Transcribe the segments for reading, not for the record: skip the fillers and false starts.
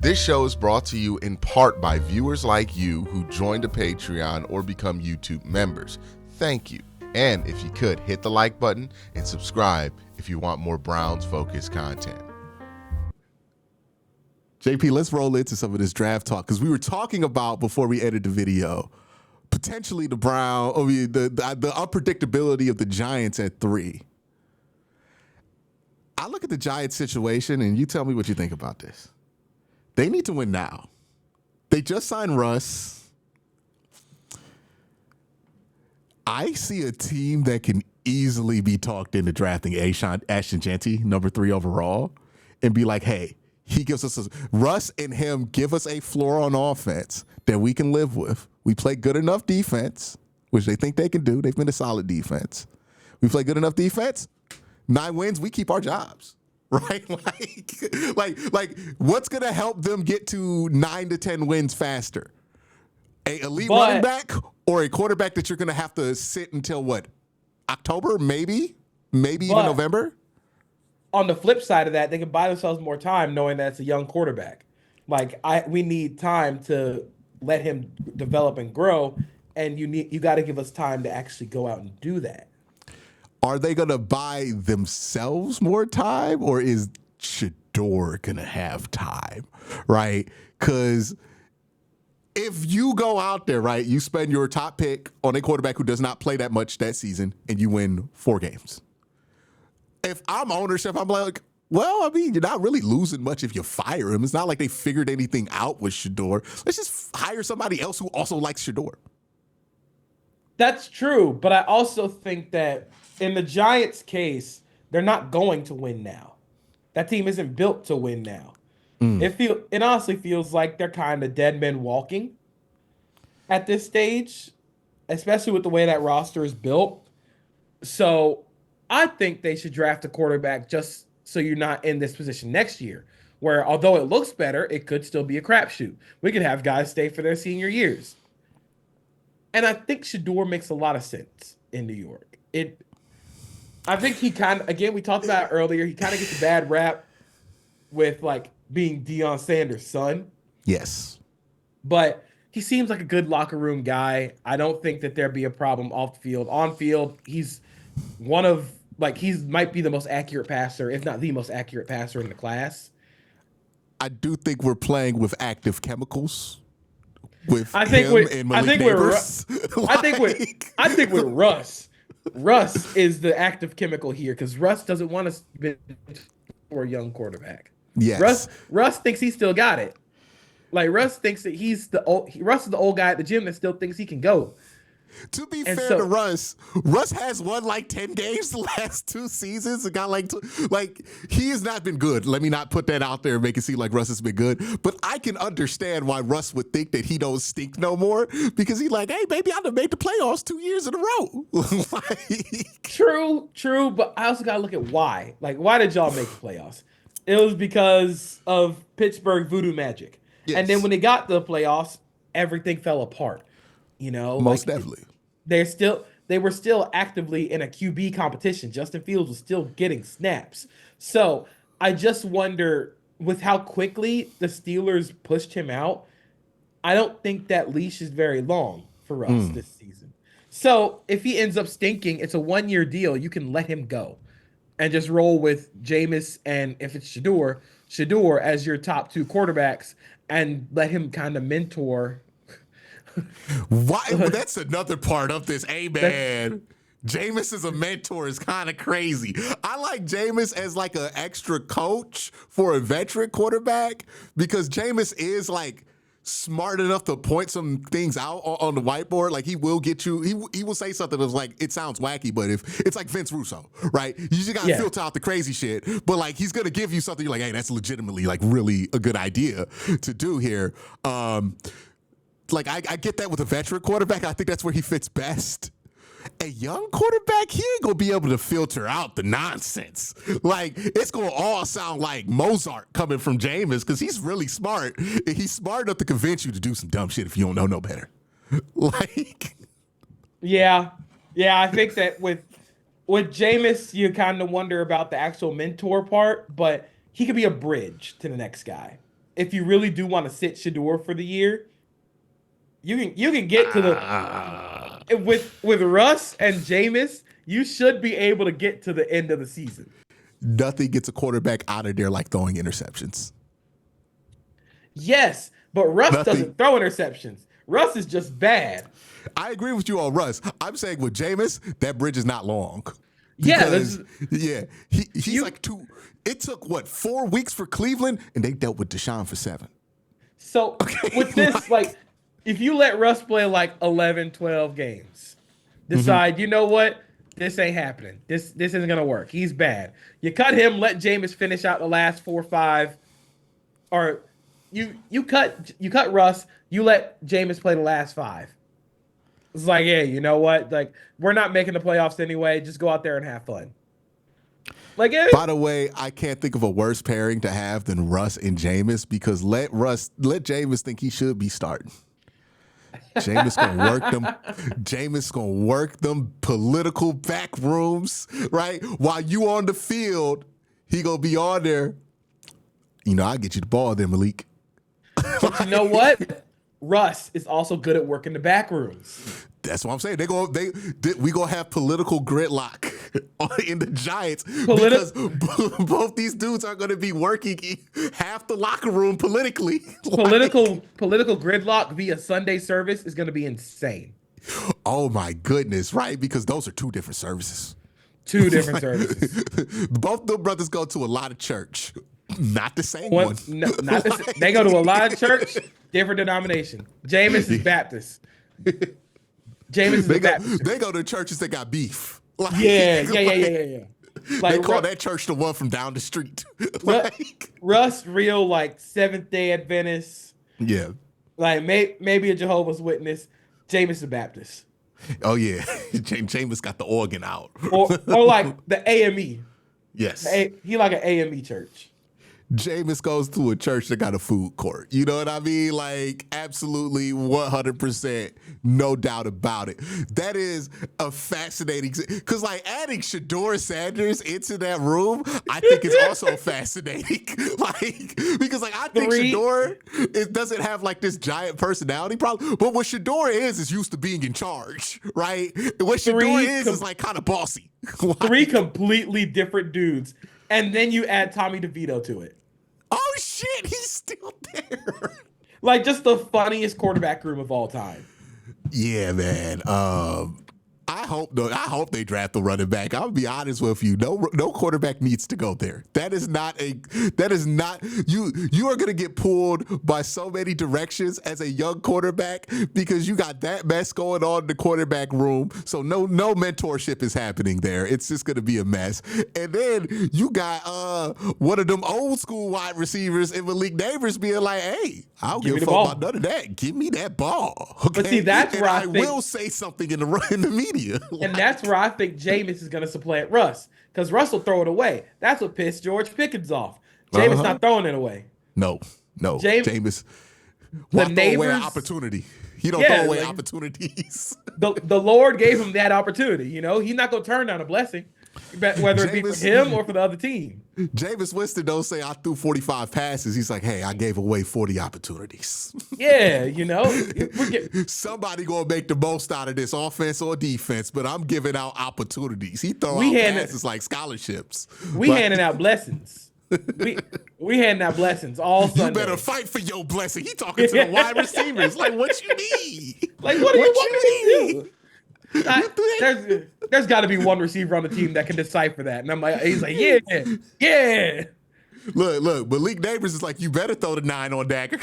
This show is brought to you in part by viewers like you who joined a Patreon or become YouTube members. Thank you. And if you could, hit the like button and subscribe if you want more Browns-focused content. JP, let's roll into some of this draft talk because we were talking about, before we edited the video, potentially the unpredictability of the Giants at 3. I look at the Giants situation, and you tell me what you think about this. They need to win now. They just signed Russ. I see a team that can easily be talked into drafting Ashton Jeanty, number 3 overall, and be like, hey, he gives us Russ and him give us a floor on offense that we can live with. We play good enough defense, which they think they can do. They've been a solid defense. We play good enough defense. 9 wins, we keep our jobs, right? Like what's going to help them get to 9 to 10 wins faster? A elite running back or a quarterback that you're going to have to sit until what? October, maybe even November? On the flip side of that, they can buy themselves more time knowing that it's a young quarterback. Like we need time to let him develop and grow, and you got to give us time to actually go out and do that. Are they going to buy themselves more time, or is Shador going to have time, right? Because if you go out there, right, you spend your top pick on a quarterback who does not play that much that season, and you win 4 games. If I'm ownership, I'm like, well, I mean, you're not really losing much if you fire him. It's not like they figured anything out with Shador. Let's just hire somebody else who also likes Shador. That's true, but I also think that in the Giants' case, they're not going to win now. That team isn't built to win now. It honestly feels like they're kind of dead men walking at this stage, especially with the way that roster is built. So I think they should draft a quarterback just so you're not in this position next year, where although it looks better, it could still be a crapshoot. We could have guys stay for their senior years. And I think Shador makes a lot of sense in New York. I think he kind of, again, we talked about it earlier, he kind of gets a bad rap with like being Deion Sanders' son. Yes. But he seems like a good locker room guy. I don't think that there'd be a problem off the field. On field, he's he might be the most accurate passer, if not the most accurate passer in the class. I do think we're playing with active chemicals. I think with Russ. Russ is the active chemical here because Russ doesn't want to be for a young quarterback. Yes. Russ thinks he still got it. Like Russ thinks that Russ is the old guy at the gym that still thinks he can go. To be fair to Russ has won like 10 games the last 2 seasons. It got he has not been good. Let me not put that out there and make it seem like Russ has been good. But I can understand why Russ would think that he don't stink no more because he's like, hey, baby, I done made the playoffs 2 years in a row. True. But I also got to look at why. Like, why did y'all make the playoffs? It was because of Pittsburgh voodoo magic. Yes. And then when they got to the playoffs, everything fell apart. You know, most definitely. They were still actively in a QB competition. Justin Fields was still getting snaps. So I just wonder, with how quickly the Steelers pushed him out, I don't think that leash is very long for us this season. So if he ends up stinking, it's a 1-year deal. You can let him go and just roll with Jameis and if it's Shador as your top 2 quarterbacks and let him kind of mentor. Why? Well, that's another part of this. Hey, man. Jameis as a mentor is kind of crazy. I like Jameis as like an extra coach for a veteran quarterback because Jameis is like smart enough to point some things out on the whiteboard. Like he will get you, he will say something that's like, it sounds wacky, but if it's like Vince Russo, right? You just got to filter out the crazy shit. But like he's going to give you something you're like, hey, that's legitimately like really a good idea to do here. Like, I get that with a veteran quarterback. I think that's where he fits best. A young quarterback, he ain't going to be able to filter out the nonsense. Like, it's going to all sound like Mozart coming from Jameis because he's really smart. He's smart enough to convince you to do some dumb shit if you don't know no better. Yeah, I think that with Jameis, you kind of wonder about the actual mentor part, but he could be a bridge to the next guy. if you really do want to sit Shador for the year, you can get to the with Russ and Jameis, you should be able to get to the end of the season. Nothing gets a quarterback out of there like throwing interceptions. Yes, but Russ doesn't throw interceptions. Russ is just bad. I agree with you on Russ. I'm saying with Jameis, that bridge is not long. Because, He's like two. It took, 4 weeks for Cleveland, and they dealt with Deshaun for 7. So with this, if you let Russ play 11, 12 games, decide, you know what? This ain't happening. This isn't going to work. He's bad. You cut him, let Jameis finish out the last 4 or 5. Or you cut Russ, you let Jameis play the last 5. It's like, yeah, you know what? We're not making the playoffs anyway. Just go out there and have fun. By the way, I can't think of a worse pairing to have than Russ and Jameis, because let Jameis think he should be starting. Jameis gonna work them. Jameis gonna work them political back rooms, right? While you on the field, he gonna be on there. I'll get you the ball there, Malik. But you know what? Russ is also good at working the back rooms. That's what I'm saying. We gonna have political gridlock in the Giants because both these dudes are gonna be working half the locker room politically. Political gridlock via Sunday service is gonna be insane. Oh my goodness, right? Because those are 2 different services. 2 different services. Both the brothers go to a lot of church. Not the same one. No, not the same. They go to a lot of church, different denomination. Jameis is Baptist. Jameis is Baptist. They go to churches that got beef. Yeah. They call that church the one from down the street. Russ, real Seventh-day Adventist. Yeah. Maybe a Jehovah's Witness. Jameis is Baptist. Oh yeah, Jameis got the organ out. or the AME. Yes. He an AME church. Jameis goes to a church that got a food court. You know what I mean? Absolutely 100%, no doubt about it. That is a fascinating, because adding Shador Sanders into that room, I think is also fascinating. Because I think Shador, it doesn't have this giant personality problem, but what Shador is used to being in charge, right? What Shador is kind of bossy. 3 completely different dudes. And then you add Tommy DeVito to it. Oh shit, he's still there. Just the funniest quarterback room of all time. Yeah, man. I hope they draft the running back. I'll be honest with you. No quarterback needs to go there. That is not you are gonna get pulled by so many directions as a young quarterback because you got that mess going on in the quarterback room. So no mentorship is happening there. It's just gonna be a mess. And then you got one of them old school wide receivers in Malik Neighbors being like, hey, I don't give a fuck about none of that. Give me that ball. Okay? But see, that's where I will say something in the media. And that's where I think Jameis is going to supplant Russ, because Russ will throw it away. That's what pissed George Pickens off. Jameis not throwing it away. No. Jameis won't throw away an opportunity. He don't throw away opportunities. The Lord gave him that opportunity. He's not going to turn down a blessing, whether it be for him or for the other team. Jameis Winston don't say I threw 45 passes. He's like, hey, I gave away 40 opportunities. Yeah, somebody gonna make the most out of this offense or defense, but I'm giving out opportunities. He throw out passes like scholarships. We handing out blessings. we handing out blessings all Sunday. You better fight for your blessing. He talking to the wide receivers. What you need? What do you want me to do? There's got to be one receiver on the team that can decipher that, and he's like, yeah. Look, Malik Neighbors is like, you better throw the 9 on Dagger.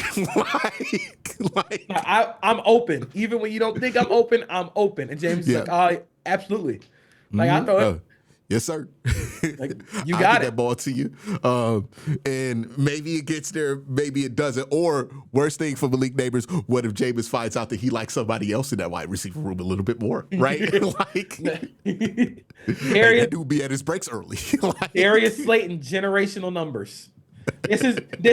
I'm open, even when you don't think I'm open. I'm open, and James is like, oh, absolutely. I throw it. Yes, sir. You got it. That ball to you. And maybe it gets there, maybe it doesn't. Or worst thing for Malik Neighbors, what if Jameis finds out that he likes somebody else in that wide receiver room a little bit more, right? That dude be at his breaks early. Darius Slayton, generational numbers. This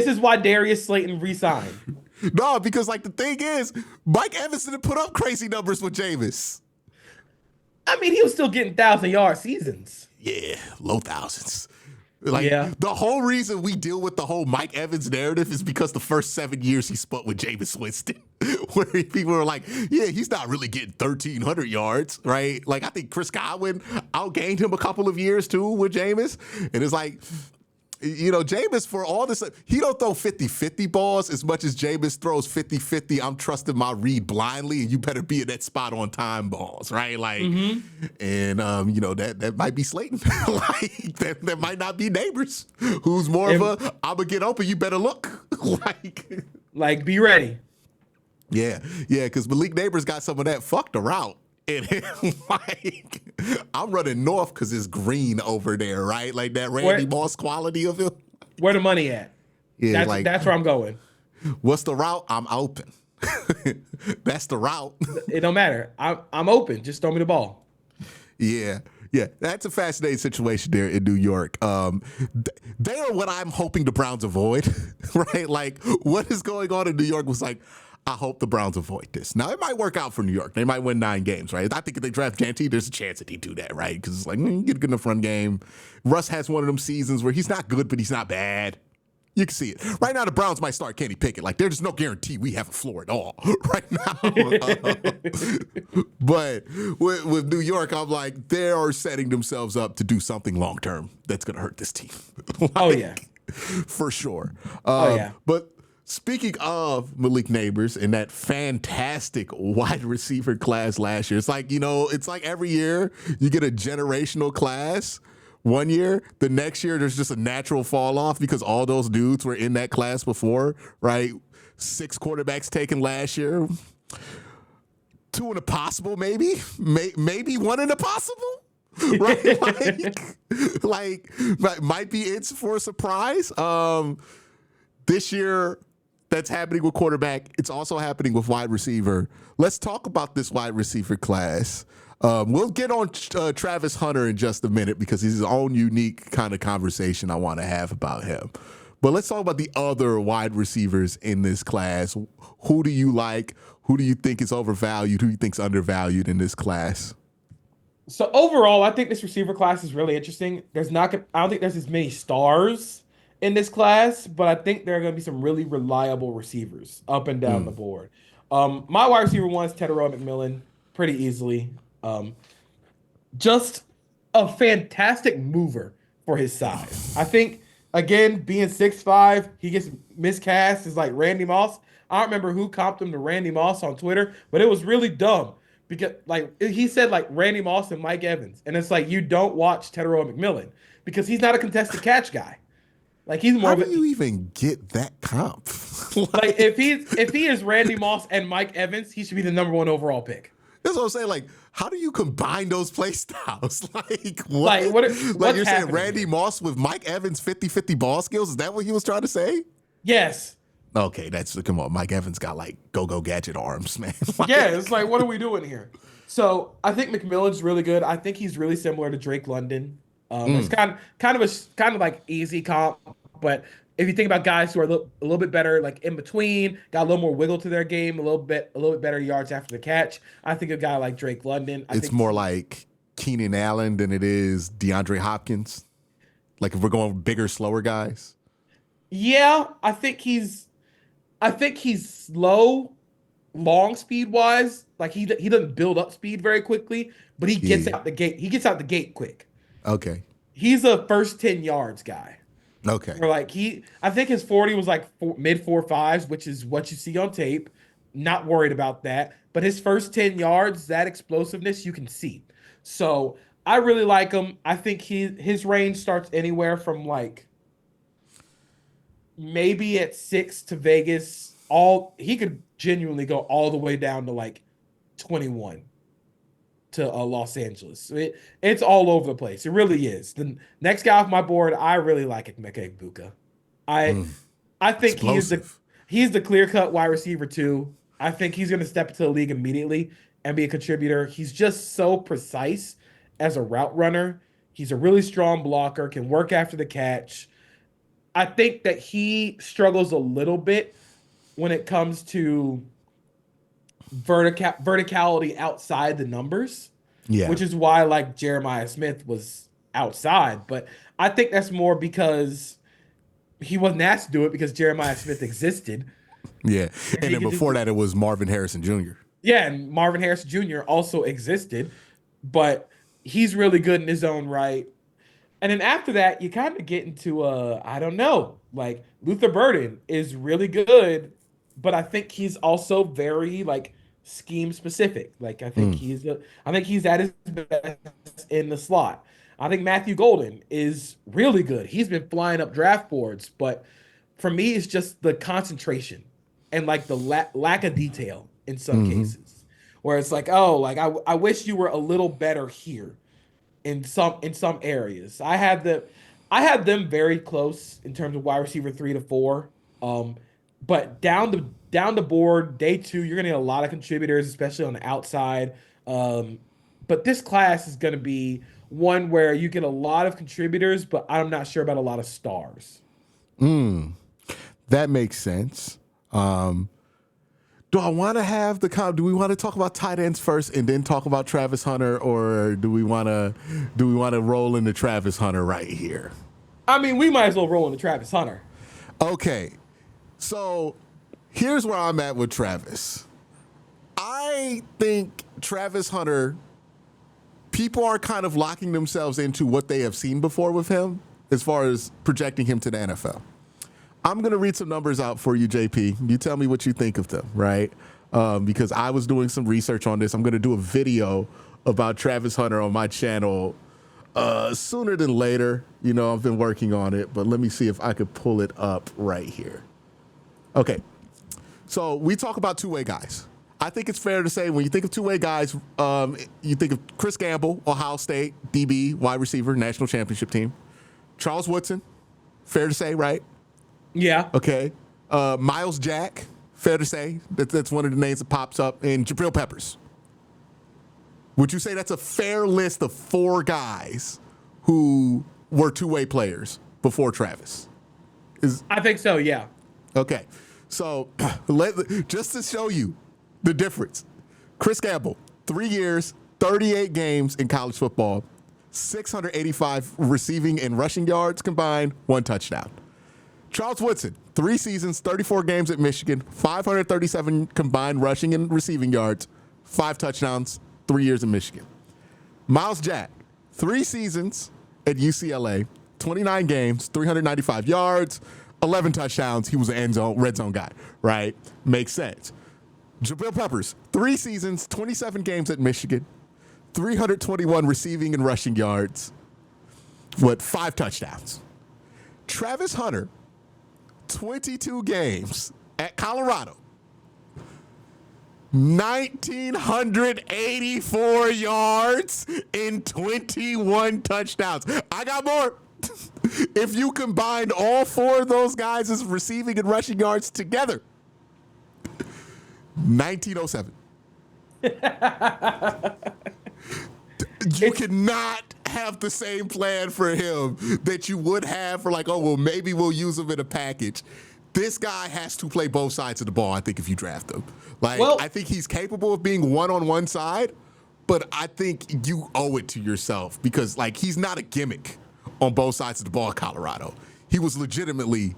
is why Darius Slayton re-signed. No, because the thing is, Mike Evans didn't put up crazy numbers with Jameis. I mean, he was still getting 1,000-yard seasons. Yeah, low thousands. Like Yeah. the whole reason we deal with the whole Mike Evans narrative is because the first 7 years he split with Jameis Winston, where people are like, yeah, he's not really getting 1,300 yards, right? Like I think Chris Godwin outgained him a couple of years too with Jameis. And it's like, you know, Jameis, for all this, he don't throw 50-50 balls as much as Jameis throws 50-50. I'm trusting my read blindly, and you better be in that spot on time balls, right? Like, and you know, that might be Slayton. Like that might not be Neighbors, who's more of a I'm gonna get open, you better look. Like be ready. Yeah, because Malik Neighbors got some of that fucked a route. And like, I'm running north because it's green over there, right? Like that Randy Moss quality of him. Where the money at? Yeah, that's where I'm going. What's the route? I'm open. That's the route. It don't matter. I'm open. Just throw me the ball. Yeah, that's a fascinating situation there in New York. They are what I'm hoping the Browns avoid, right? Like what is going on in New York was like, I hope the Browns avoid this. Now, it might work out for New York. They might win 9 games, right? I think if they draft Janty, there's a chance that they do that, right? Because it's like, you get a good enough run game. Russ has one of them seasons where he's not good, but he's not bad. You can see it. Right now, the Browns might start Kenny Pickett. Like, there's no guarantee we have a floor at all right now. But with New York, I'm like, they are setting themselves up to do something long-term that's going to hurt this team. Like, Oh, yeah. For sure. Yeah. But speaking of Malik Neighbors and that fantastic wide receiver class last year, it's like, you know, it's like every year you get a generational class. One year, the next year, there's just a natural fall off because all those dudes were in that class before, right? 6 quarterbacks taken last year. 2 in a possible, maybe 1 in a possible. Right? like might be it's for a surprise. This year, that's happening with quarterback. It's also happening with wide receiver. Let's talk about this wide receiver class. We'll get on Travis Hunter in just a minute because he's his own unique kind of conversation I want to have about him. But let's talk about the other wide receivers in this class. Who do you like? Who do you think is overvalued? Who do you think is undervalued in this class? So overall, I think this receiver class is really interesting. I don't think there's as many stars in this class, but I think there are going to be some really reliable receivers up and down the board. My wide receiver 1 is Tedero McMillan, pretty easily. Just a fantastic mover for his size. I think, again, being 6'5", he gets miscast as like Randy Moss. I don't remember who comped him to Randy Moss on Twitter, but it was really dumb because like he said like Randy Moss and Mike Evans, and it's like you don't watch Tedero McMillan because he's not a contested catch guy. Like he's more. How do you even get that comp? Like if he is Randy Moss and Mike Evans, he should be the number 1 overall pick. That's what I'm saying. Like, how do you combine those play styles? Like, what? Like, like you're saying Randy here? Moss with Mike Evans 50-50 ball skills? Is that what he was trying to say? Yes. Okay, come on. Mike Evans got like go gadget arms, man. Like, Yeah, it's like, what are we doing here? So I think McMillan's really good. I think he's really similar to Drake London. It's kind of like easy comp, but if you think about guys who are a little bit better, like in between, got a little more wiggle to their game, a little bit better yards after the catch, I think a guy like Drake London. It's more like Keenan Allen than it is DeAndre Hopkins. Like if we're going bigger, slower guys. Yeah, I think he's slow, long speed wise. Like he doesn't build up speed very quickly, but he gets out the gate. He gets out the gate quick. Okay. He's a first 10 yards guy. Okay. Or like I think his 40 was like mid 4.5s, which is what you see on tape. Not worried about that. But his first 10 yards, that explosiveness, you can see. So I really like him. I think his range starts anywhere from like maybe at 6 to Vegas. He could genuinely go all the way down to like 21 to Los Angeles. It's all over the place. It really is. The next guy off my board, I really like Emeka Egbuka. I think he's the clear-cut wide receiver too. I think he's going to step into the league immediately and be a contributor. He's just so precise as a route runner. He's a really strong blocker, can work after the catch. I think that he struggles a little bit when it comes to verticality outside the numbers, which is why like Jeremiah Smith was outside. But I think that's more because he wasn't asked to do it because Jeremiah Smith existed. Yeah. And And he then could just before that, it was Marvin Harrison Jr. yeah, and Marvin Harrison Jr. also existed, but he's really good in his own right. And then after that, you kind of get into I don't know, like Luther Burden is really good, but I think he's also very like scheme specific. Like I think he's at his best in the slot. I think Matthew Golden is really good. He's been flying up draft boards, but for me, it's just the concentration and like the lack of detail in some cases, where it's like, oh, like I wish you were a little better here in some areas. I had them very close in terms of wide receiver 3 to 4. But down the board, day 2, you're gonna get a lot of contributors, especially on the outside. But this class is gonna be one where you get a lot of contributors, but I'm not sure about a lot of stars. That makes sense. Do I want to have do we want to talk about tight ends first and then talk about Travis Hunter, or do we want to roll into Travis Hunter right here? I mean, we might as well roll into Travis Hunter. Okay. So here's where I'm at with Travis. I think Travis Hunter, people are kind of locking themselves into what they have seen before with him as far as projecting him to the NFL. I'm going to read some numbers out for you, JP. You tell me what you think of them, right? Because I was doing some research on this. I'm going to do a video about Travis Hunter on my channel sooner than later. You know, I've been working on it, but let me see if I could pull it up right here. Okay. So we talk about two-way guys. I think it's fair to say when you think of two-way guys, you think of Chris Gamble, Ohio State, DB, wide receiver, national championship team. Charles Woodson, fair to say, right? Yeah. Okay. Miles Jack, fair to say. That's one of the names that pops up. And Jabril Peppers. Would you say that's a fair list of 4 guys who were two-way players before Travis? I think so, yeah. Okay. So just to show you the difference. Chris Gamble, 3 years, 38 games in college football, 685 receiving and rushing yards combined, 1 touchdown. Charles Woodson, 3 seasons, 34 games at Michigan, 537 combined rushing and receiving yards, 5 touchdowns, 3 years in Michigan. Miles Jack, 3 seasons at UCLA, 29 games, 395 yards, 11 touchdowns. He was an red zone guy, right? Makes sense. Jabril Peppers, 3 seasons, 27 games at Michigan, 321 receiving and rushing yards, 5 touchdowns. Travis Hunter, 22 games at Colorado, 1,984 yards and 21 touchdowns. I got more. If you combine all 4 of those guys' receiving and rushing yards together, 1907. You cannot have the same plan for him that you would have for maybe we'll use him in a package. This guy has to play both sides of the ball, I think, if you draft him. I think he's capable of being one on one side, but I think you owe it to yourself because, he's not a gimmick on both sides of the ball at Colorado. He was legitimately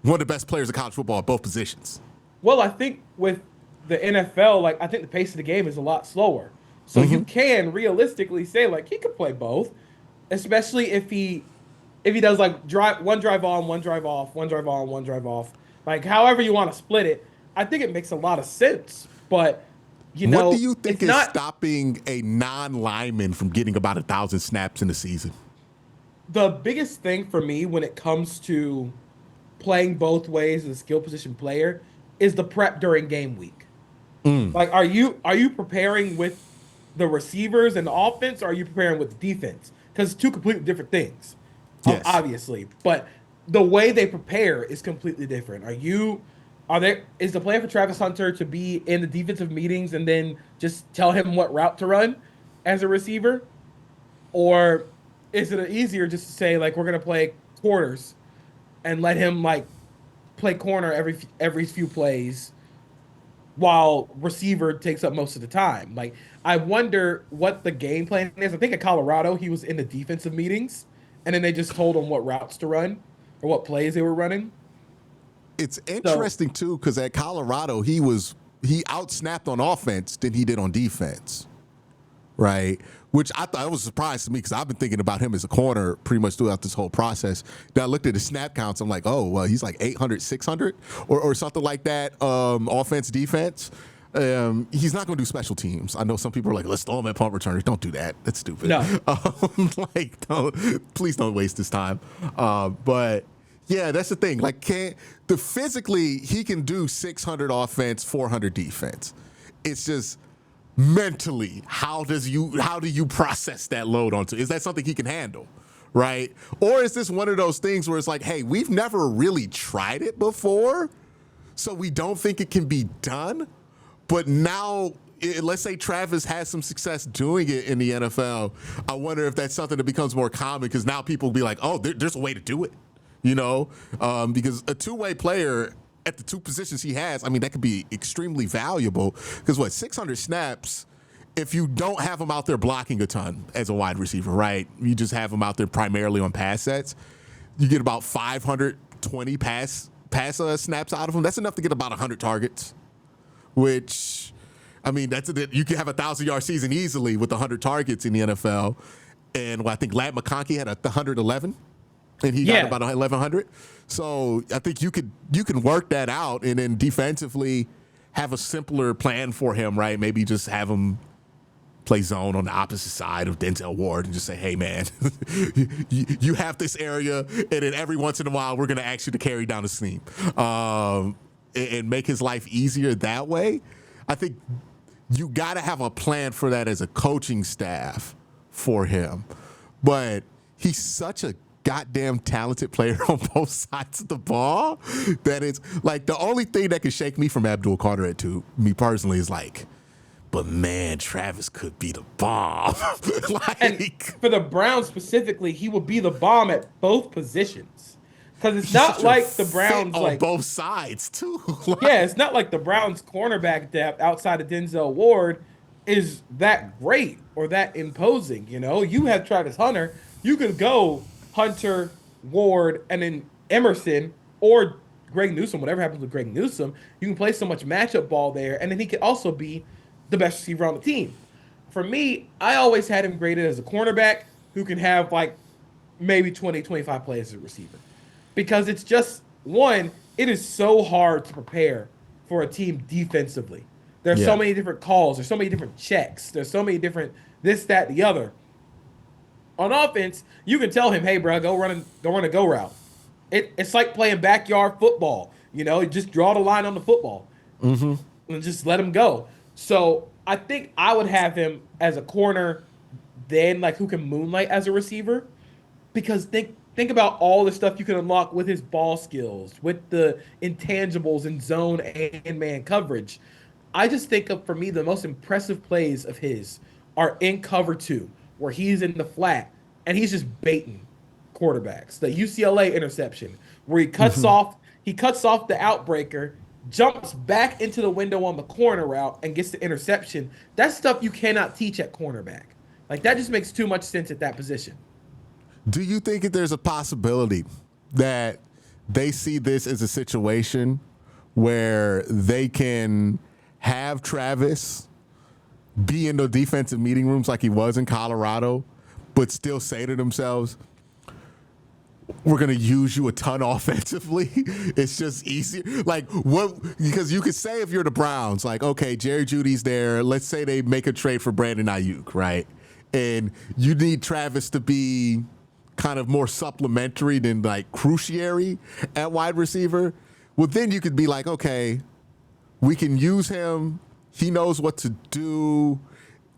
one of the best players in college football at both positions. Well, I think with the NFL, I think the pace of the game is a lot slower. So you can realistically say he could play both, especially if he does one drive on, one drive off, one drive on, one drive off. However you want to split it, I think it makes a lot of sense. But what do you think is stopping a non-lineman from getting about 1,000 snaps in a season? The biggest thing for me when it comes to playing both ways as a skill position player is the prep during game week. Are you preparing with the receivers and the offense, or are you preparing with the defense? Because it's 2 completely different things, yes. Obviously. But the way they prepare is completely different. Is the plan for Travis Hunter to be in the defensive meetings and then just tell him what route to run as a receiver? Or is it easier just to say, we're going to play quarters and let him, play corner every few plays while receiver takes up most of the time. Like, I wonder what the game plan is. I think at Colorado, he was in the defensive meetings, and then they just told him what routes to run or what plays they were running. It's So, interesting too, because at Colorado he outsnapped on offense than he did on defense, right? Which I thought was a surprise to me because I've been thinking about him as a corner pretty much throughout this whole process. Then I looked at his snap counts. I'm like, oh, well, he's like 800, 600 or something like that. Offense, defense. He's not going to do special teams. I know some people are like, let's throw him at punt returners. Don't do that. That's stupid. no. Please don't waste his time. But yeah, that's the thing. Like, physically he can do 600 offense, 400 defense. It's just mentally, how do you process that load onto? Is that something he can handle? Right? Or is this one of those things where it's like, hey, we've never really tried it before, so we don't think it can be done. But now, let's say Travis has some success doing it in the NFL. I wonder if that's something that becomes more common because now people will be like, oh, there's a way to do it. Because a two-way player at the two positions he has, I mean, that could be extremely valuable because 600 snaps, if you don't have him out there blocking a ton as a wide receiver, right? You just have him out there primarily on pass sets. You get about 520 pass snaps out of him. That's enough to get about 100 targets, which, I mean, you can have a 1,000-yard season easily with 100 targets in the NFL. And I think Ladd McConkey had 111. And he got about 1,100. So I think you can work that out and then defensively have a simpler plan for him, right? Maybe just have him play zone on the opposite side of Denzel Ward and just say, hey, man, you have this area, and then every once in a while we're going to ask you to carry down the seam and make his life easier that way. I think you got to have a plan for that as a coaching staff for him. But he's such a goddamn talented player on both sides of the ball that it's like the only thing that can shake me from Abdul Carter to me personally is like, but man, Travis could be the bomb. And for the Browns specifically, he will be the bomb at both positions. Because it's not like the Browns on both sides too. Yeah, it's not like the Browns cornerback depth outside of Denzel Ward is that great or that imposing. You have Travis Hunter, you can go Hunter, Ward, and then Emerson or Greg Newsome, whatever happens with Greg Newsome, you can play so much matchup ball there, and then he could also be the best receiver on the team. For me, I always had him graded as a cornerback who can have like maybe 20, 25 plays as a receiver. Because it's just, one, it is so hard to prepare for a team defensively. There's so many different calls. There's so many different checks. There's so many different this, that, the other. On offense, you can tell him, hey, bro, go run a go route. It's like playing backyard football. Just draw the line on the football and just let him go. So I think I would have him as a corner then, like, who can moonlight as a receiver. Because think about all the stuff you can unlock with his ball skills, with the intangibles in zone and man coverage. I just think for me, the most impressive plays of his are in cover 2. Where he's in the flat and he's just baiting quarterbacks. The UCLA interception where he cuts off the outbreaker, jumps back into the window on the corner route and gets the interception. That's stuff you cannot teach at cornerback. Like, that just makes too much sense at that position. Do you think that there's a possibility that they see this as a situation where they can have Travis be in the defensive meeting rooms like he was in Colorado, but still say to themselves, we're going to use you a ton offensively. It's just easier. Like, what? Because you could say if you're the Browns, like, okay, Jerry Jeudy's there. Let's say they make a trade for Brandon Ayuk, right? And you need Travis to be kind of more supplementary than like cruciary at wide receiver. Well, then you could be like, okay, we can use him. He knows what to do.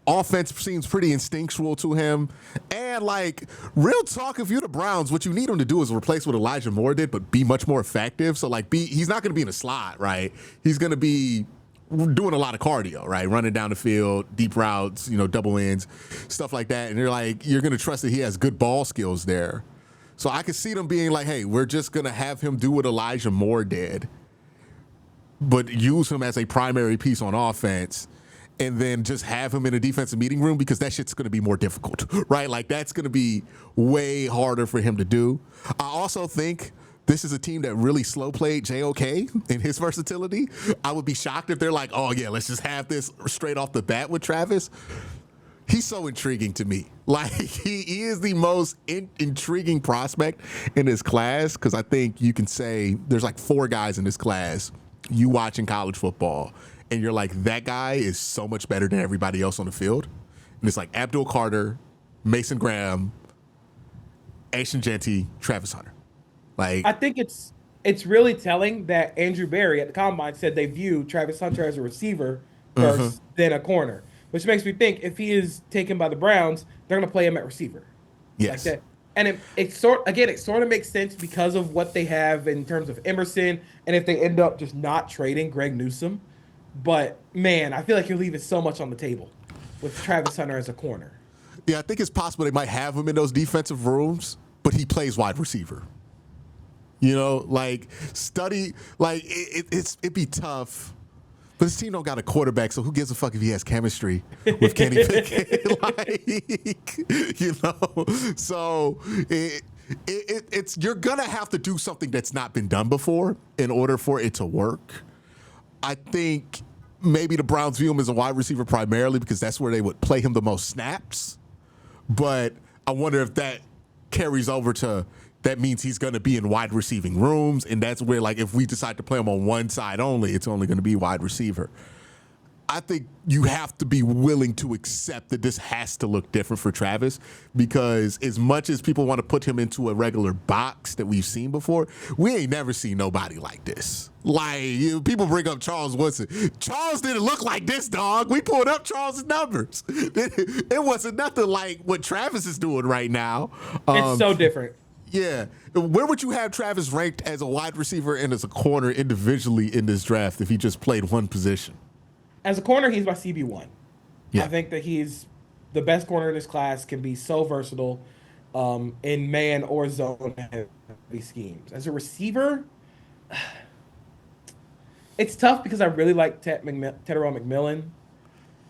Offense seems pretty instinctual to him. And, like, real talk, if you're the Browns, what you need him to do is replace what Elijah Moore did, but be much more effective. So, like, he's not going to be in a slot, right? He's going to be doing a lot of cardio, right? Running down the field, deep routes, double ends, stuff like that. And you're going to trust that he has good ball skills there. So I could see them being like, hey, we're just going to have him do what Elijah Moore did. but use him as a primary piece on offense, and then just have him in a defensive meeting room, because that shit's going to be more difficult, right? Like, that's going to be way harder for him to do. I also think this is a team that really slow played JOK in his versatility. I would be shocked if they're like, oh yeah, let's just have this straight off the bat with Travis. He's so intriguing to me. Like, he is the most intriguing prospect in this class, because I think you can say there's like 4 guys in this class you watch in college football, and you're like, that guy is so much better than everybody else on the field. And it's like Abdul Carter, Mason Graham, Ashton Jeanty, Travis Hunter. Like, I think it's really telling that Andrew Berry at the Combine said they view Travis Hunter as a receiver first, then a corner, which makes me think if he is taken by the Browns, they're going to play him at receiver. yes. Like that. And it sort of makes sense because of what they have in terms of Emerson, and if they end up just not trading Greg Newsome. But man, I feel like you're leaving so much on the table with Travis Hunter as a corner. Yeah, I think it's possible they might have him in those defensive rooms, but he plays wide receiver. You know, like, study, like, it'd be tough. But his team don't got a quarterback, so who gives a fuck if he has chemistry with Kenny Pickett? Like, you know, so it's you're gonna have to do something that's not been done before in order for it to work. I think maybe the Browns view him as a wide receiver primarily because that's where they would play him the most snaps. But I wonder if that carries over to, that means he's going to be in wide receiving rooms, and that's where, like, if we decide to play him on one side only, it's only going to be wide receiver. I think you have to be willing to accept that this has to look different for Travis, because as much as people want to put him into a regular box that we've seen before, we ain't never seen nobody like this. Like, people bring up Charles Woodson. Charles didn't look like this, dog. We pulled up Charles' numbers. It wasn't nothing like what Travis is doing right now. It's so different. Yeah. Where would you have Travis ranked as a wide receiver and as a corner individually in this draft if he just played one position? As a corner, he's my CB1. Yeah. I think that he's the best corner in this class, can be so versatile in man or zone heavy schemes. As a receiver, it's tough because I really like Tetairoa McMillan.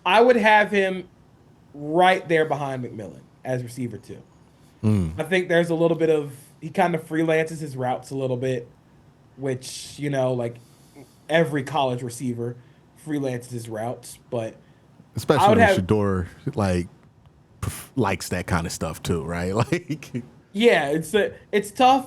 I would have him right there behind McMillan as receiver too. I think there's a little bit of, he kind of freelances his routes a little bit, which, you know, like every college receiver freelances his routes, but especially when Shador likes that kind of stuff too, right? Like, yeah, it's tough,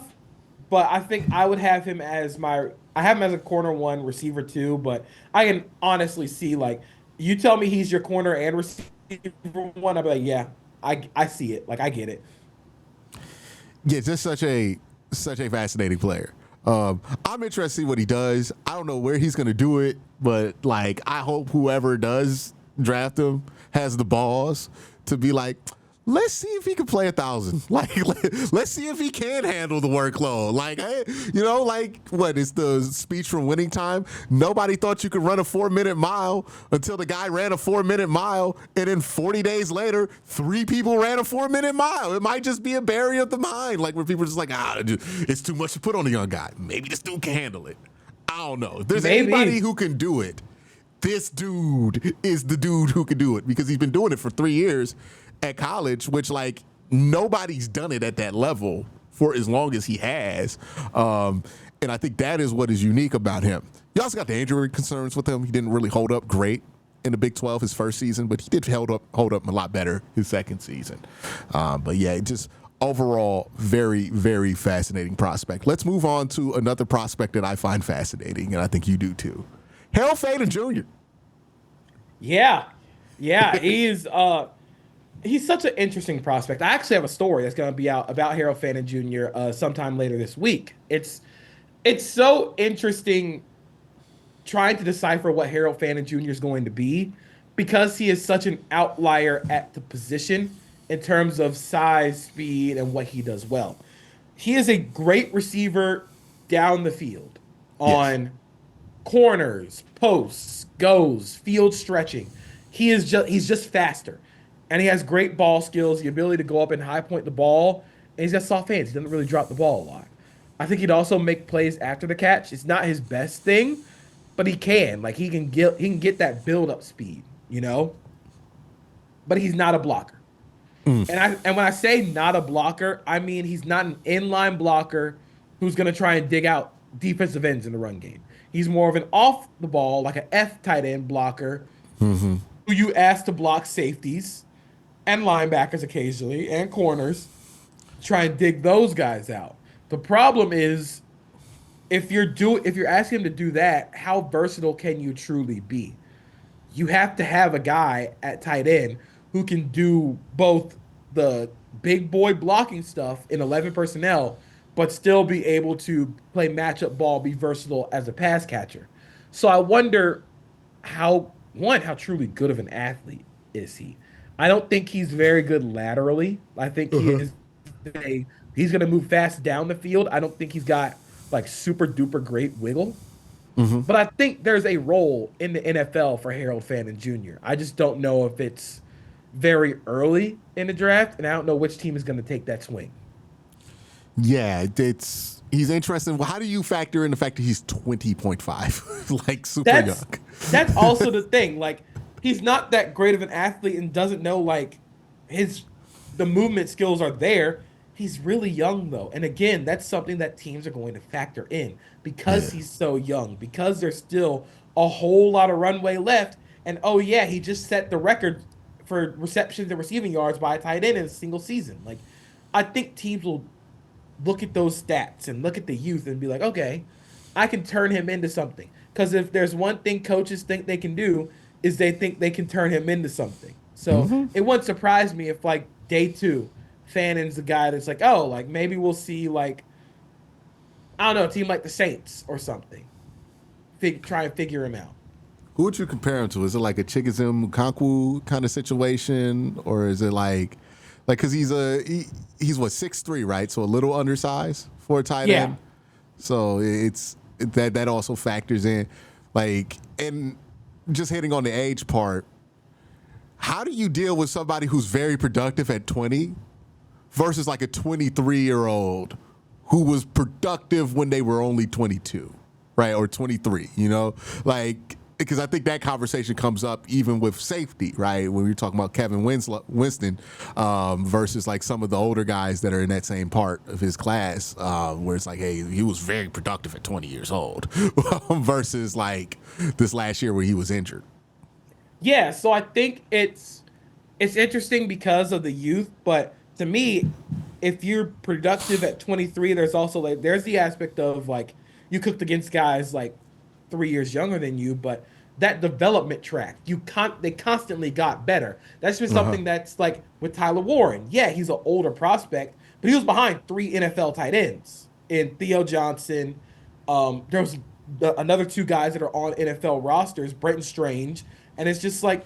but I think I would have him as I have him as a corner 1, receiver 2, but I can honestly see, like, you tell me he's your corner and receiver 1, I'll be like, yeah, I see it, like, I get it. Yeah, just such a fascinating player. I'm interested to see what he does. I don't know where he's going to do it, but, like, I hope whoever does draft him has the balls to be like, let's see if he can play 1,000. Like, let's see if he can handle the workload. Like, hey, you know, like, what is the speech from Winning Time? Nobody thought you could run a 4-minute mile until the guy ran a 4-minute mile, and then 40 days later, 3 people ran a 4-minute mile. It might just be a barrier of the mind, like, where people are just like, it's too much to put on a young guy. Maybe this dude can handle it. I don't know. If there's anybody who can do it, this dude is the dude who can do it, because he's been doing it for 3 years at college, which, like, nobody's done it at that level for as long as he has. And I think that is what is unique about him. You also got the injury concerns with him. He didn't really hold up great in the Big 12 his first season, but he did hold up a lot better his second season. But yeah, just overall, very, very fascinating prospect. Let's move on to another prospect that I find fascinating, and I think you do too. Harold Fannin Jr. Yeah, he's such an interesting prospect. I actually have a story that's going to be out about Harold Fannin Jr. Sometime later this week. It's so interesting trying to decipher what Harold Fannin Jr. is going to be, because he is such an outlier at the position in terms of size, speed, and what he does well. He is a great receiver down the field on corners, posts, goes, field stretching. He's just faster. And he has great ball skills, the ability to go up and high point the ball, and he's got soft hands. He doesn't really drop the ball a lot. I think he'd also make plays after the catch. It's not his best thing, but he can. Like he can get that build up speed, you know? But he's not a blocker. And when I say not a blocker, I mean he's not an inline blocker who's gonna try and dig out defensive ends in the run game. He's more of an off the ball, like an F tight end blocker who you ask to block safeties and linebackers occasionally and corners, try and dig those guys out. The problem is if you're asking him to do that, how versatile can you truly be? You have to have a guy at tight end who can do both the big boy blocking stuff in 11 personnel, but still be able to play matchup ball, be versatile as a pass catcher. So I wonder how truly good of an athlete is he? I don't think he's very good laterally. I think he's going to move fast down the field. I don't think he's got like super duper great wiggle. But I think there's a role in the NFL for Harold Fannin Jr. I just don't know if it's very early in the draft, and I don't know which team is going to take that swing. Yeah, he's interesting. Well, how do you factor in the fact that he's 20.5, like super young? That's also the thing. Like, he's not that great of an athlete and doesn't know like the movement skills are there. He's really young though, and again, that's something that teams are going to factor in because he's so young. Because there's still a whole lot of runway left, and oh yeah, he just set the record for receptions and receiving yards by a tight end in a single season. Like, I think teams will look at those stats and look at the youth and be like, okay, I can turn him into something. Because if there's one thing coaches think they can do, is they think they can turn him into something. So it wouldn't surprise me if like day 2, Fannin's the guy that's like, oh, like maybe we'll see like, I don't know, a team like the Saints or something. Try and figure him out. Who would you compare him to? Is it like a Chigoziem Okonkwo kind of situation, or is it like because he's what 6'3", right? So a little undersized for a tight end. So it's that also factors in, like, and just hitting on the age part. How do you deal with somebody who's very productive at 20 versus like a 23-year-old who was productive when they were only 22, right, or 23? You know, like. Because I think that conversation comes up even with safety, right? When we're talking about Kevin Winston versus like some of the older guys that are in that same part of his class, where it's like, hey, he was very productive at 20 years old versus like this last year where he was injured. Yeah, so I think it's interesting because of the youth, but to me, if you're productive at 23, there's also like there's the aspect of like you cooked against guys like 3 years younger than you, but that development track, they constantly got better. That's just something that's like with Tyler Warren. Yeah, he's an older prospect, but he was behind 3 NFL tight ends in Theo Johnson. There was another 2 guys that are on NFL rosters, Brenton Strange, and it's just like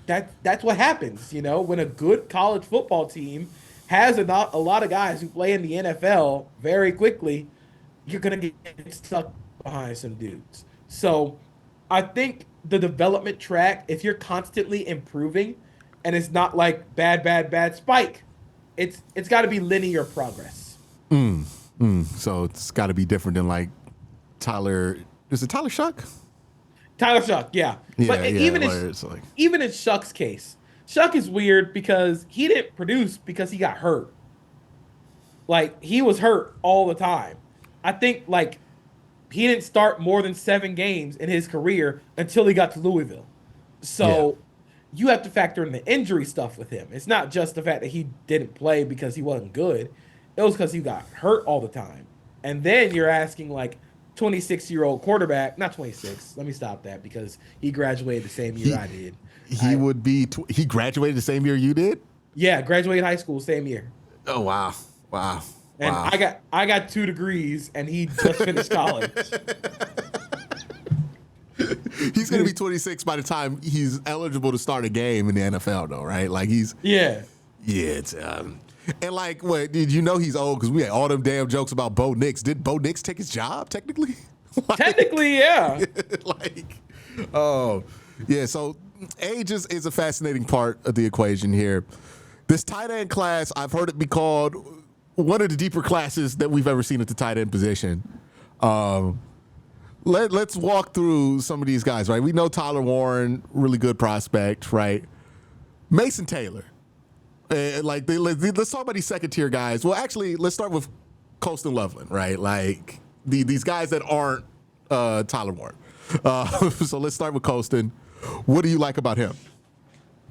that's what happens, you know, when a good college football team has a lot of guys who play in the NFL very quickly, you're gonna get stuck behind some dudes. So I think the development track, if you're constantly improving and it's not like bad spike, it's got to be linear progress. So it's got to be different than like Tyler. Is it Tyler Shuck? Tyler Shuck, yeah. But even in Shuck's case, Shuck is weird because he didn't produce because he got hurt. Like, he was hurt all the time. I think like he didn't start more than 7 games in his career until he got to Louisville. So you have to factor in the injury stuff with him. It's not just the fact that he didn't play because he wasn't good. It was because he got hurt all the time. And then you're asking like 26-year-old quarterback, not 26. Let me stop that because he graduated the same year I did. He graduated the same year you did? Yeah, graduated high school same year. Oh, wow. And I got 2 degrees, and he just finished college. He's going to be 26 by the time he's eligible to start a game in the NFL, though, right? Like it's and like, what did you know he's old? Because we had all them damn jokes about Bo Nix. Did Bo Nix take his job technically? Technically, yeah. So age is a fascinating part of the equation here. This tight end class, I've heard it be called one of the deeper classes that we've ever seen at the tight end position. let's walk through some of these guys, right? We know Tyler Warren, really good prospect, right? Mason Taylor. Let's talk about these second tier guys. Well, actually, let's start with Colston Loveland, right? Like these guys that aren't Tyler Warren. So let's start with Colston. What do you like about him?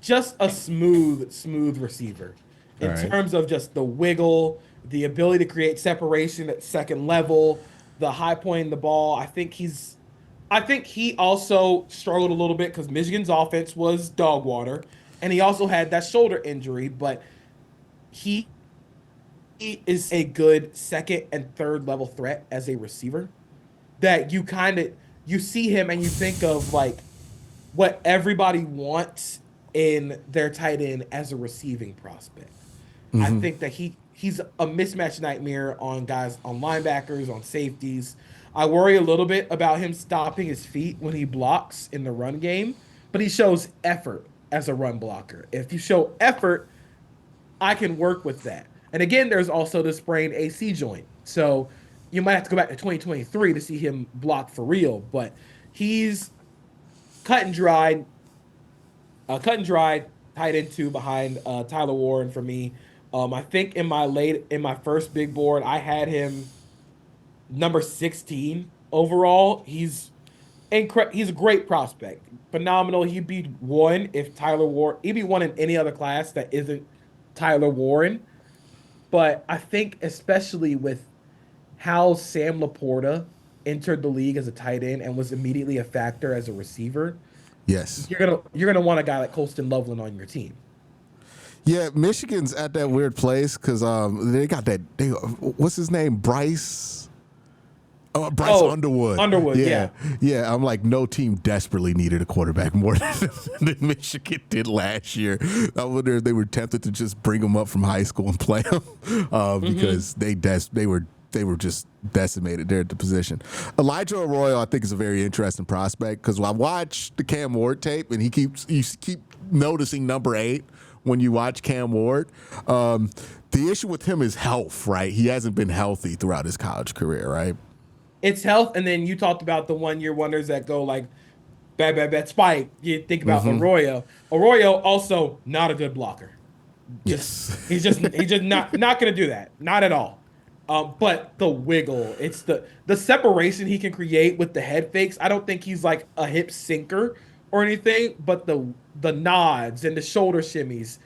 Just a smooth receiver in terms of just the wiggle, the ability to create separation at second level, the high point in the ball. I think he also struggled a little bit because Michigan's offense was dog water, and he also had that shoulder injury, but he is a good second and third level threat as a receiver that you see him and you think of like what everybody wants in their tight end as a receiving prospect. I think that he's a mismatch nightmare on guys, on linebackers, on safeties. I worry a little bit about him stopping his feet when he blocks in the run game, but he shows effort as a run blocker. If you show effort, I can work with that. And again, there's also the sprained AC joint. So you might have to go back to 2023 to see him block for real, but he's cut and dried tight end 2 behind Tyler Warren for me. I think in my first big board, I had him number 16 overall. He's a great prospect, phenomenal. He'd be one if Tyler Warren. He'd be one in any other class that isn't Tyler Warren. But I think especially with how Sam Laporta entered the league as a tight end and was immediately a factor as a receiver. Yes, you're gonna want a guy like Colston Loveland on your team. Yeah, Michigan's at that weird place because they got that. What's his name? Bryce Underwood. Underwood, yeah. I'm like, no team desperately needed a quarterback more than Michigan did last year. I wonder if they were tempted to just bring him up from high school and play him because they were just decimated there at the position. Elijah Arroyo, I think, is a very interesting prospect because I watch the Cam Ward tape and you keep noticing number 8 when you watch Cam Ward. The issue with him is health, right? He hasn't been healthy throughout his college career, right? It's health, and then you talked about the 1-year wonders that go like bad spike. You think about Arroyo. Arroyo also not a good blocker. He's just not going to do that. Not at all. But the wiggle, it's the separation he can create with the head fakes. I don't think he's like a hip sinker or anything, but the nods and the shoulder shimmies,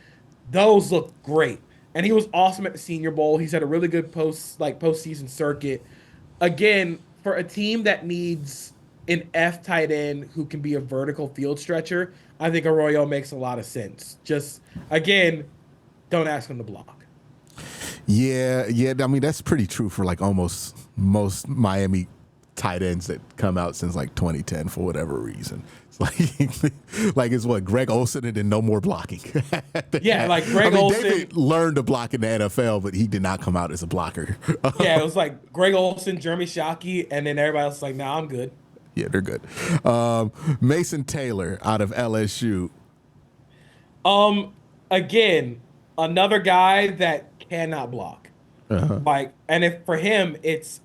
those look great. And he was awesome at the Senior Bowl. He's had a really good postseason circuit. Again, for a team that needs an F tight end who can be a vertical field stretcher, I think Arroyo makes a lot of sense. Just, again, don't ask him to block. Yeah. I mean, that's pretty true for like almost most Miami tight ends that come out since like 2010 for whatever reason. It's like it's what, Greg Olsen and then no more blocking. Yeah, like Greg Olsen. David learned to block in the NFL, but he did not come out as a blocker. Yeah, it was like Greg Olsen, Jeremy Shockey, and then everybody else was like, nah, I'm good. Yeah, they're good. Mason Taylor out of LSU. Again, another guy that cannot block. And if for him,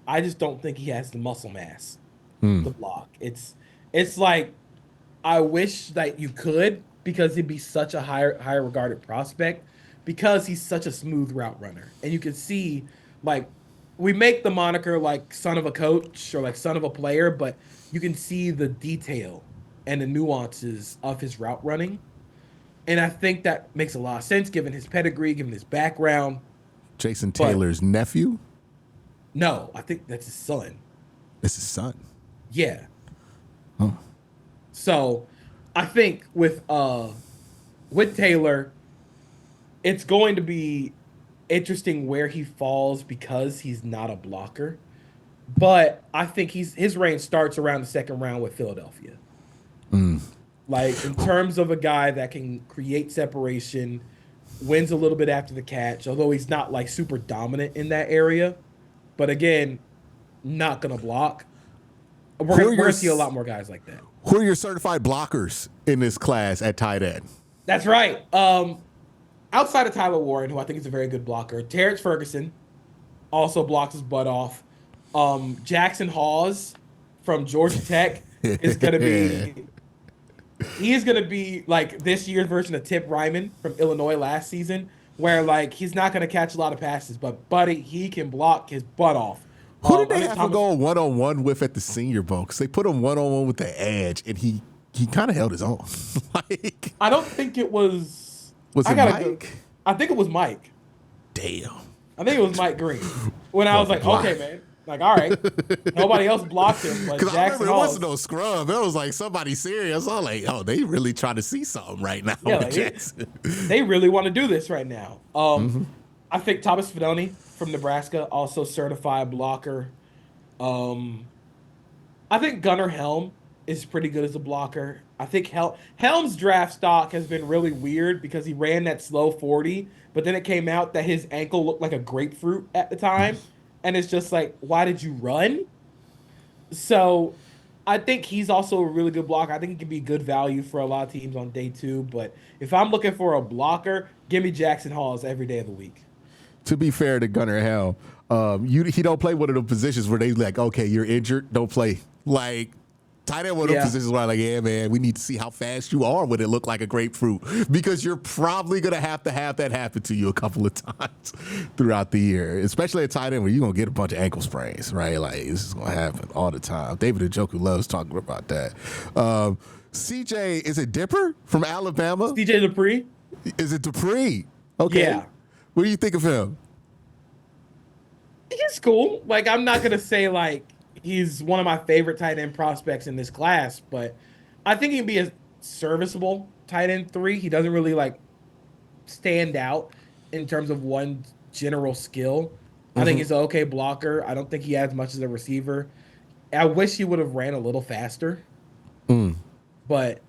I just don't think he has the muscle mass to block. It's like, I wish that you could, because he'd be such a higher regarded prospect, because he's such a smooth route runner. And you can see, like, we make the moniker like son of a coach or like son of a player, but you can see the detail and the nuances of his route running. And I think that makes a lot of sense given his pedigree, given his background. Jason Taylor's nephew? No, I think that's his son. It's his son? Yeah. Huh. So I think with Taylor, it's going to be interesting where he falls because he's not a blocker. But I think his range starts around the second round with Philadelphia. Like, in terms of a guy that can create separation, wins a little bit after the catch, although he's not like super dominant in that area. But again, not going to block. We're going to see a lot more guys like that. Who are your certified blockers in this class at tight end? That's right. Outside of Tyler Warren, who I think is a very good blocker, Terrence Ferguson also blocks his butt off. Jackson Hawes from Georgia Tech is going to be. He's going to be like this year's version of Tip Ryman from Illinois last season, where like he's not going to catch a lot of passes, but buddy, he can block his butt off. Who did they have to go one-on-one with at the Senior Bowl? Because they put him one-on-one with the edge, and he kind of held his own. Like, I don't think it was. Was it Mike? I think it was Mike. Damn. I think it was Mike Green. When I was like, okay, man. Like, all right. Nobody else blocked him. But Because I remember Jackson it wasn't no scrub. It was like somebody serious. I was like, oh, they really trying to see something right now. Yeah, like they really want to do this right now. I think Thomas Fidone from Nebraska, also certified blocker. I think Gunnar Helm is pretty good as a blocker. I think Helm's draft stock has been really weird because he ran that slow 40, but then it came out that his ankle looked like a grapefruit at the time. And it's just like, why did you run? So I think he's also a really good blocker. I think he can be good value for a lot of teams on day 2. But if I'm looking for a blocker, give me Jackson Halls every day of the week. To be fair to Gunnar Helm, he don't play one of the positions where they like, okay, you're injured, don't play. Like, tight end one of those positions where I'm like, yeah, man, we need to see how fast you are when it look like a grapefruit, because you're probably going to have that happen to you a couple of times throughout the year, especially at tight end where you're going to get a bunch of ankle sprains, right? Like, this is going to happen all the time. David Njoku loves talking about that. CJ, is it Dipper from Alabama? CJ Dupree? Is it Dupree? Okay. Yeah. What do you think of him? He's cool. Like, I'm not going to say, like, he's one of my favorite tight end prospects in this class, but I think he can be a serviceable tight end 3. He doesn't really, like, stand out in terms of one general skill. I think he's an okay blocker. I don't think he has much as a receiver. I wish he would have ran a little faster. But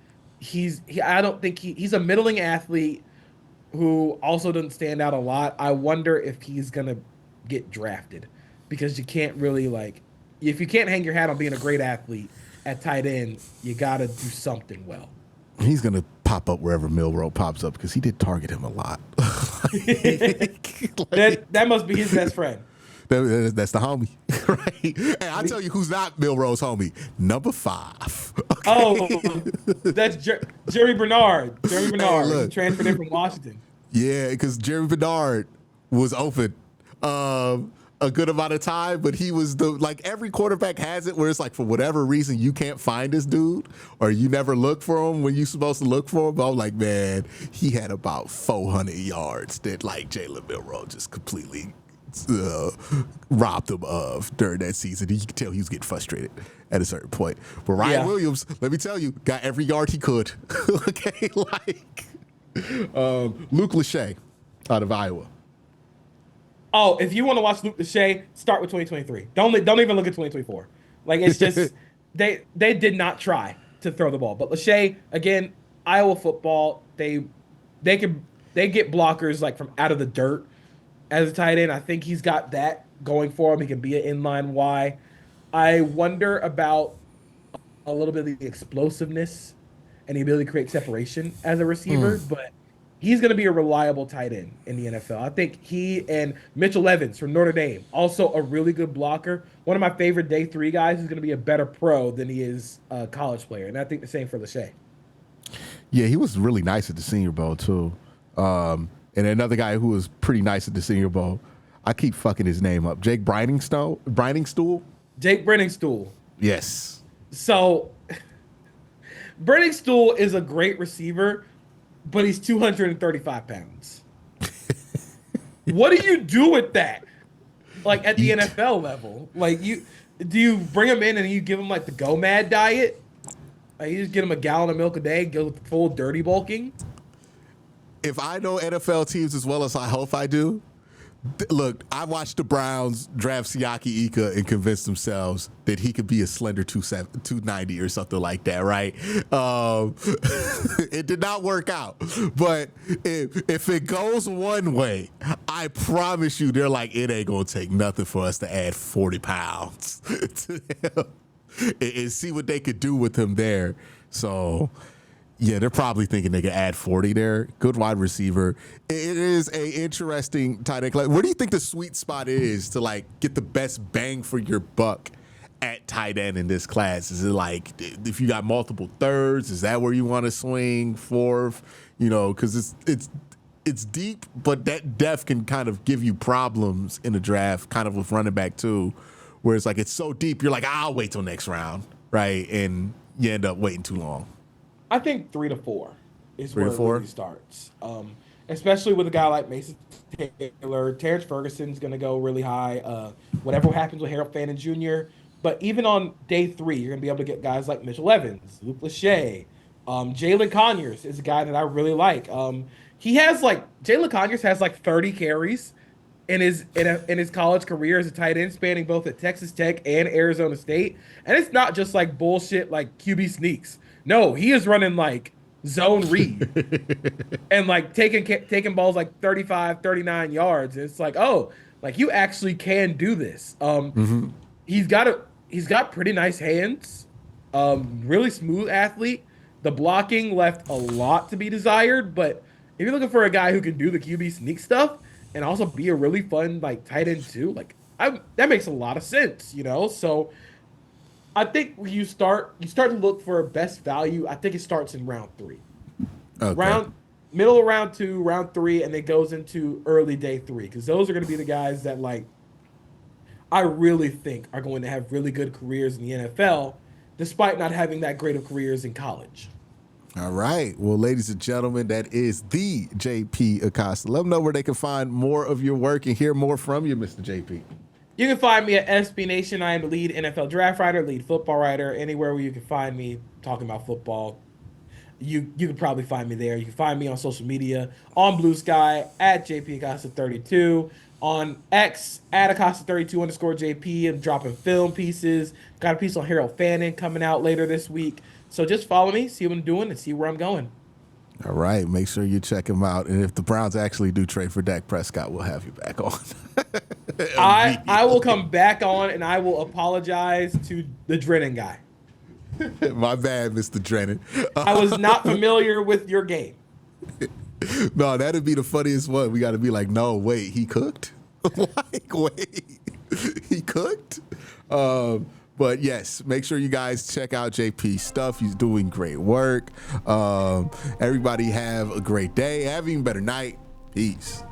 I don't think he's a middling athlete who also doesn't stand out a lot. I wonder if he's going to get drafted, because you can't really, like, if you can't hang your hat on being a great athlete at tight end, you got to do something well. He's going to pop up wherever Milroe pops up, because he did target him a lot. That must be his best friend. That's the homie, right? And I'll tell you who's not Milroe's homie. Number 5. Okay? Oh, that's Jerry Bernard. Jerry Bernard, Hey, look. transferred in from Washington. Yeah, because Jerry Bernard was open a good amount of time, but he was every quarterback has it where it's like, for whatever reason, you can't find this dude, or you never look for him when you're supposed to look for him. But I'm like, man, he had about 400 yards that, like, Jalen Milroe just completely robbed him of during that season. You can tell he was getting frustrated at a certain point. But Ryan Williams, let me tell you, got every yard he could. Okay, like Luke Lachey out of Iowa. Oh, if you want to watch Luke Lachey, start with 2023. Don't even look at 2024. Like, it's just they did not try to throw the ball. But Lachey, again, Iowa football, they get blockers like from out of the dirt as a tight end. I think he's got that going for him. He can be an inline Y. I wonder about a little bit of the explosiveness and the ability to create separation as a receiver, but he's going to be a reliable tight end in the NFL. I think he and Mitchell Evans from Notre Dame, also a really good blocker. One of my favorite day 3 guys, is going to be a better pro than he is a college player. And I think the same for Lachey. Yeah, he was really nice at the Senior Bowl, too. And another guy who was pretty nice at the Senior Bowl, I keep fucking his name up, Jake Briningstool? Jake Briningstool. Yes. So, Briningstool is a great receiver, but he's 235 pounds. What do you do with that? Like, at the NFL level? Like, do you bring him in and you give him, like, the Go Mad diet? Like, you just get him a gallon of milk a day, go full dirty bulking? If I know NFL teams as well as I hope I do, look, I watched the Browns draft Siaki Ika and convince themselves that he could be a slender 290 or something like that, right? It did not work out. But if it goes one way, I promise you they're like, it ain't going to take nothing for us to add 40 pounds to him and see what they could do with him there. So, yeah, they're probably thinking they could add 40 there. Good wide receiver. It is a interesting tight end class. Where do you think the sweet spot is to, like, get the best bang for your buck at tight end in this class? Is it like if you got multiple thirds, is that where you want to swing fourth? You know, because it's deep, but that depth can kind of give you problems in the draft, kind of with running back too, where it's like it's so deep, you're like, I'll wait till next round, right? And you end up waiting too long. I think 3 to 4 is 3 where to it 4? really starts. Especially with a guy like Mason Taylor. Terrence Ferguson's going to go really high. Whatever happens with Harold Fannin Jr. But even on day 3, you're going to be able to get guys like Mitchell Evans, Luke Lachey. Jalen Conyers is a guy that I really like. Jalen Conyers has like 30 carries in his college career as a tight end, spanning both at Texas Tech and Arizona State. And it's not just like bullshit like QB sneaks. No, he is running like zone read and like taking balls like 35, 39 yards. It's like, oh, like you actually can do this. He's got pretty nice hands. Really smooth athlete. The blocking left a lot to be desired, but if you're looking for a guy who can do the QB sneak stuff and also be a really fun like tight end too, like that makes a lot of sense, you know? So I think when you start to look for best value, I think it starts in round 3. Okay. Middle of round 2, round 3, and it goes into early day 3, because those are going to be the guys that like I really think are going to have really good careers in the NFL, despite not having that great of careers in college. All right. Well, ladies and gentlemen, that is the JP Acosta. Let them know where they can find more of your work and hear more from you, Mr. JP. You can find me at SB Nation. I am the lead NFL draft writer, lead football writer. Anywhere where you can find me talking about football, you can probably find me there. You can find me on social media, on Blue Sky, at JP Acosta 32, on X, at Acosta 32_JP. I'm dropping film pieces. Got a piece on Harold Fannin coming out later this week. So just follow me, see what I'm doing, and see where I'm going. All right. Make sure you check him out. And if the Browns actually do trade for Dak Prescott, we'll have you back on. I will come back on, and I will apologize to the Drennan guy. My bad, Mr. Drennan. I was not familiar with your game. No, that'd be the funniest one. We got to be like, no, wait, he cooked? Like, wait, he cooked? But yes, make sure you guys check out JP's stuff. He's doing great work. Everybody have a great day. Have an even better night. Peace.